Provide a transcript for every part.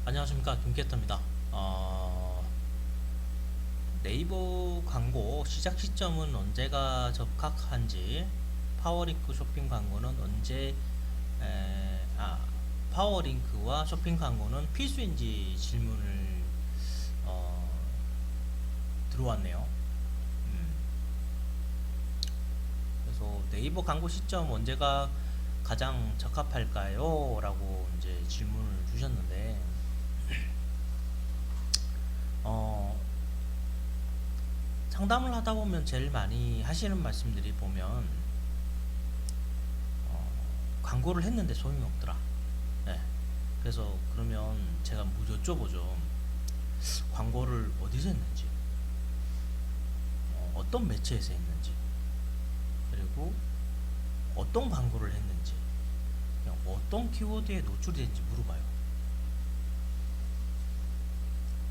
안녕하십니까, 김캐터입니다. 네이버 광고 시작 시점은 언제가 적합한지, 파워링크 쇼핑 광고는 언제 에, 아 파워링크와 쇼핑 광고는 필수인지 질문을 어, 들어왔네요. 음, 그래서 네이버 광고 시점 언제가 가장 적합할까요? 라고 이제 질문을 주셨는데, 어, 상담을 하다 보면 제일 많이 하시는 말씀들이 보면, 광고를 했는데 소용이 없더라. 네. 그래서 그러면 제가 뭐 여쭤보죠. 광고를 어디서 했는지, 어떤 매체에서 했는지, 그리고 어떤 광고를 했는지, 그냥 어떤 키워드에 노출됐는지 물어봐요.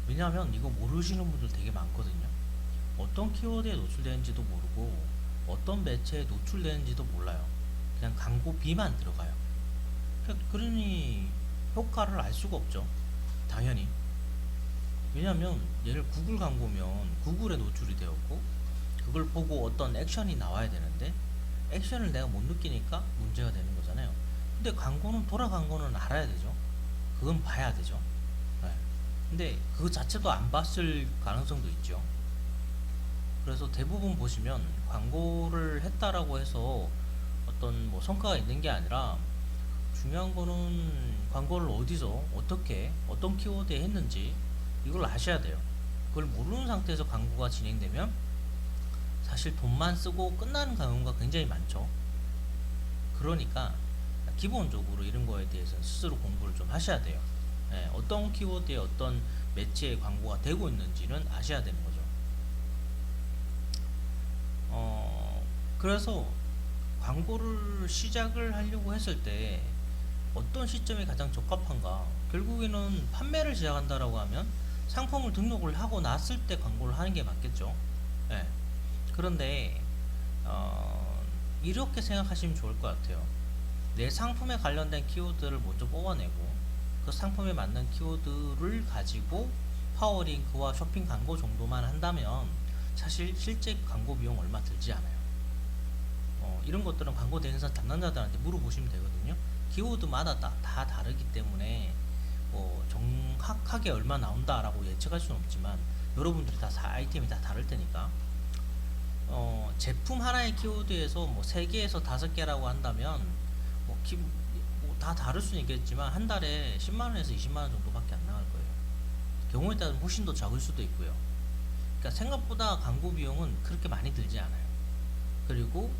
왜냐하면 이거 모르시는 분들 되게 많거든요. 어떤 키워드에 노출되는지도 모르고 어떤 매체에 노출되는지도 몰라요. 그냥 광고비만 들어가요. 그러니 효과를 알 수가 없죠. 당연히. 왜냐하면 얘를 구글 광고면 구글에 노출이 되었고, 그걸 보고 어떤 액션이 나와야 되는데 액션을 내가 못 느끼니까 문제가 되는 거잖아요. 근데 광고는 돌아간 거는 알아야 되죠. 그건 봐야 되죠. 네. 근데 그거 자체도 안 봤을 가능성도 있죠. 그래서 대부분 보시면 광고를 했다라고 해서 어떤 뭐 성과가 있는 게 아니라, 중요한 거는 광고를 어디서 어떻게 어떤 키워드에 했는지 이걸 아셔야 돼요. 그걸 모르는 상태에서 광고가 진행되면 사실 돈만 쓰고 끝나는 경우가 굉장히 많죠. 그러니까 기본적으로 이런 거에 대해서 스스로 공부를 좀 하셔야 돼요. 예, 어떤 키워드에 어떤 매체에 광고가 되고 있는지는 아셔야 되는 거죠. 그래서 광고를 시작을 하려고 했을 때 어떤 시점이 가장 적합한가? 결국에는 판매를 시작한다라고 하면 상품을 등록을 하고 났을 때 광고를 하는 게 맞겠죠. 예. 그런데 이렇게 생각하시면 좋을 것 같아요. 내 상품에 관련된 키워드를 먼저 뽑아내고 그 상품에 맞는 키워드를 가지고 파워링크와 쇼핑 광고 정도만 한다면 사실 실제 광고 비용 얼마 들지 않아요. 이런 것들은 광고 대행사 담당자들한테 물어보시면 되거든요. 키워드마다 다 다르기 때문에 정확하게 얼마 나온다라고 예측할 수는 없지만, 여러분들이 아이템이 다 다를 테니까, 제품 하나의 키워드에서 뭐 3개에서 5개라고 한다면 다 다를 수는 있겠지만 한 달에 10만원에서 20만원 정도밖에 안 나갈 거예요. 경우에 따라 훨씬 더 적을 수도 있고요. 그러니까 생각보다 광고 비용은 그렇게 많이 들지 않아요. 그리고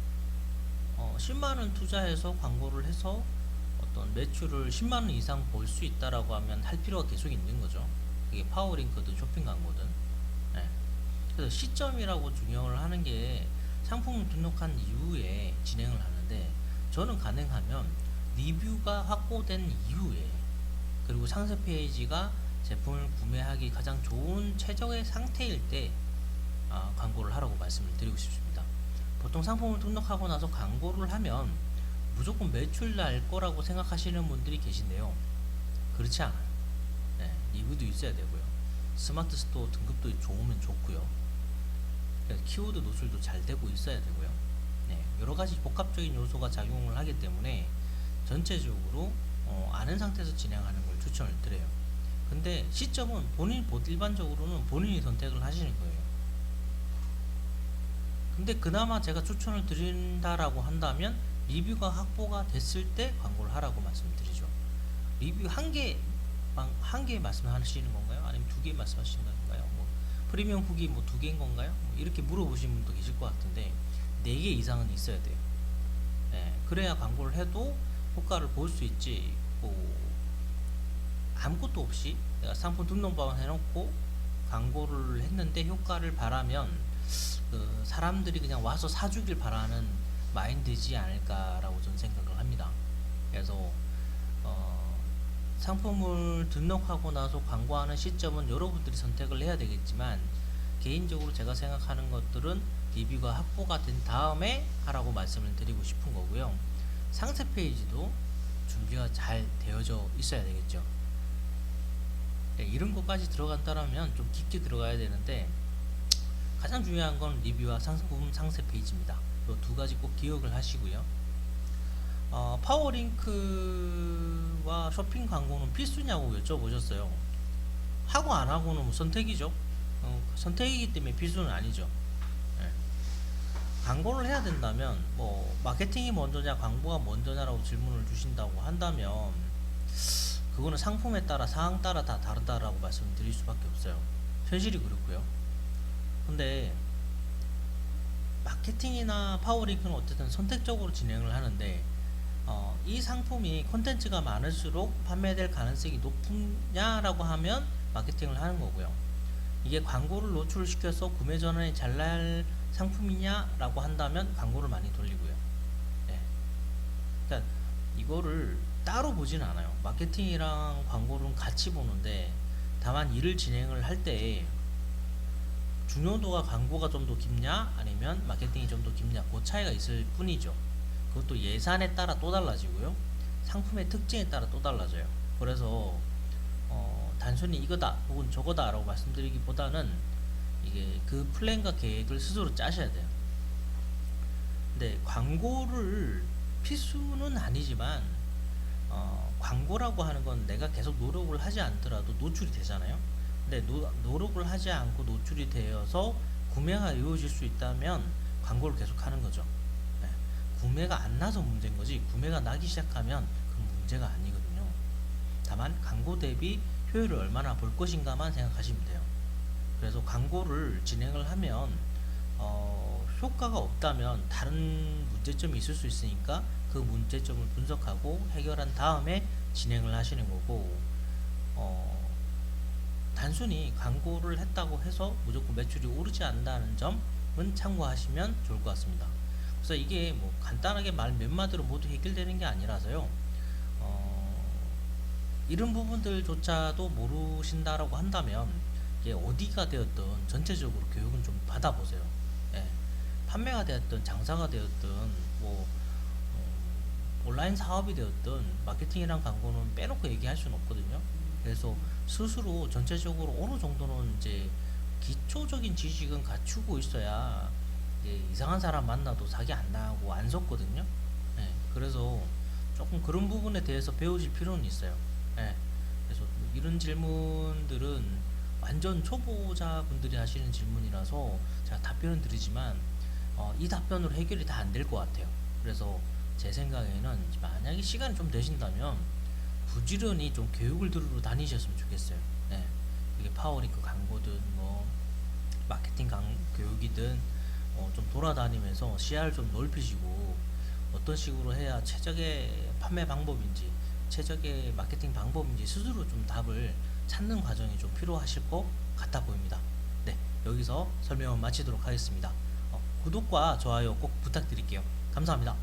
10만원 투자해서 광고를 해서 어떤 매출을 10만원 이상 벌 수 있다라고 하면 할 필요가 계속 있는 거죠. 그게 파워링크든 쇼핑 광고든. 네. 그래서 시점이라고 중요를 하는 게, 상품을 등록한 이후에 진행을 하는데, 저는 가능하면 리뷰가 확보된 이후에, 그리고 상세 페이지가 제품을 구매하기 가장 좋은 최적의 상태일 때 광고를 하라고 말씀을 드리고 싶습니다. 보통 상품을 등록하고 나서 광고를 하면 무조건 매출 날 거라고 생각하시는 분들이 계신데요. 그렇지 않아요. 네, 리뷰도 있어야 되고요. 스마트 스토어 등급도 좋으면 좋고요. 키워드 노출도 잘 되고 있어야 되고요. 네, 여러 가지 복합적인 요소가 작용을 하기 때문에 전체적으로 아는 상태에서 진행하는 걸 추천을 드려요. 근데 시점은 일반적으로는 본인이 선택을 하시는 거예요. 근데 그나마 제가 추천을 드린다라고 한다면 리뷰가 확보가 됐을 때 광고를 하라고 말씀드리죠. 리뷰 한 개 말씀하시는 건가요? 아니면 2개 말씀하시는 건가요? 뭐 프리미엄 후기 뭐 2개인 건가요? 뭐 이렇게 물어보시는 분도 계실 것 같은데, 4개 이상은 있어야 돼요. 네, 그래야 광고를 해도 효과를 볼 수 있지. 아무것도 없이 내가 상품 등록만 해놓고 광고를 했는데 효과를 바라면 사람들이 그냥 와서 사주길 바라는 마인드지 않을까라고 저는 생각을 합니다. 그래서 상품을 등록하고 나서 광고하는 시점은 여러분들이 선택을 해야 되겠지만, 개인적으로 제가 생각하는 것들은 리뷰가 확보가 된 다음에 하라고 말씀을 드리고 싶은 거고요. 상세 페이지도 준비가 잘 되어져 있어야 되겠죠. 네, 이런 것까지 들어간다면 좀 깊게 들어가야 되는데 가장 중요한 건 리뷰와 상품 상세 페이지입니다. 이 두 가지 꼭 기억을 하시고요. 파워링크와 쇼핑 광고는 필수냐고 여쭤보셨어요. 하고 안 하고는 뭐 선택이죠. 선택이기 때문에 필수는 아니죠. 예. 광고를 해야 된다면 뭐 마케팅이 먼저냐 광고가 먼저냐라고 질문을 주신다고 한다면 그거는 상품에 따라 상황 따라 다 다르다라고 말씀드릴 수밖에 없어요. 현실이 그렇고요. 근데 마케팅이나 파워링크는 어쨌든 선택적으로 진행을 하는데 이 상품이 콘텐츠가 많을수록 판매될 가능성이 높으냐라고 하면 마케팅을 하는 거고요. 이게 광고를 노출시켜서 구매 전환이 잘 날 상품이냐라고 한다면 광고를 많이 돌리고요. 네. 그러니까 이거를 따로 보지는 않아요. 마케팅이랑 광고는 같이 보는데 다만 일을 진행을 할 때 중요도가 광고가 좀 더 깊냐 아니면 마케팅이 좀 더 깊냐 그 차이가 있을 뿐이죠. 그것도 예산에 따라 또 달라지고요. 상품의 특징에 따라 또 달라져요. 그래서 단순히 이거다 혹은 저거다 라고 말씀드리기보다는 이게 그 플랜과 계획을 스스로 짜셔야 돼요. 근데 광고를 필수는 아니지만 광고라고 하는 건 내가 계속 노력을 하지 않더라도 노출이 되잖아요. 근데 노력을 하지 않고 노출이 되어서 구매가 이루어질 수 있다면 광고를 계속 하는 거죠. 네. 구매가 안 나서 문제인 거지 구매가 나기 시작하면 그건 문제가 아니거든요. 다만 광고 대비 효율을 얼마나 볼 것인가만 생각하시면 돼요. 그래서 광고를 진행을 하면 효과가 없다면 다른 문제점이 있을 수 있으니까 그 문제점을 분석하고 해결한 다음에 진행을 하시는 거고 단순히 광고를 했다고 해서 무조건 매출이 오르지 않는다는 점은 참고하시면 좋을 것 같습니다. 그래서 이게 뭐 간단하게 말 몇 마디로 모두 해결되는 게 아니라서요. 이런 부분들조차도 모르신다라고 한다면 이게 어디가 되었든 전체적으로 교육은 좀 받아보세요. 예. 판매가 되었든 장사가 되었든 뭐 온라인 사업이 되었든 마케팅이랑 광고는 빼놓고 얘기할 수는 없거든요. 그래서 스스로 전체적으로 어느 정도는 이제 기초적인 지식은 갖추고 있어야 이상한 사람 만나도 사기 안 나고 안 속거든요. 예. 그래서 조금 그런 부분에 대해서 배우실 필요는 있어요. 예. 그래서 이런 질문들은 완전 초보자분들이 하시는 질문이라서 제가 답변을 드리지만 이 답변으로 해결이 다 안 될 것 같아요. 그래서 제 생각에는 만약에 시간이 좀 되신다면 부지런히 좀 교육을 들으러 다니셨으면 좋겠어요. 예. 이게 파워링크 광고든 뭐 마케팅 교육이든 좀 돌아다니면서 시야를 좀 넓히시고 어떤 식으로 해야 최적의 판매 방법인지 최적의 마케팅 방법인지 스스로 좀 답을 찾는 과정이 좀 필요하실 것 같아 보입니다. 네, 여기서 설명을 마치도록 하겠습니다. 구독과 좋아요 꼭 부탁드릴게요. 감사합니다.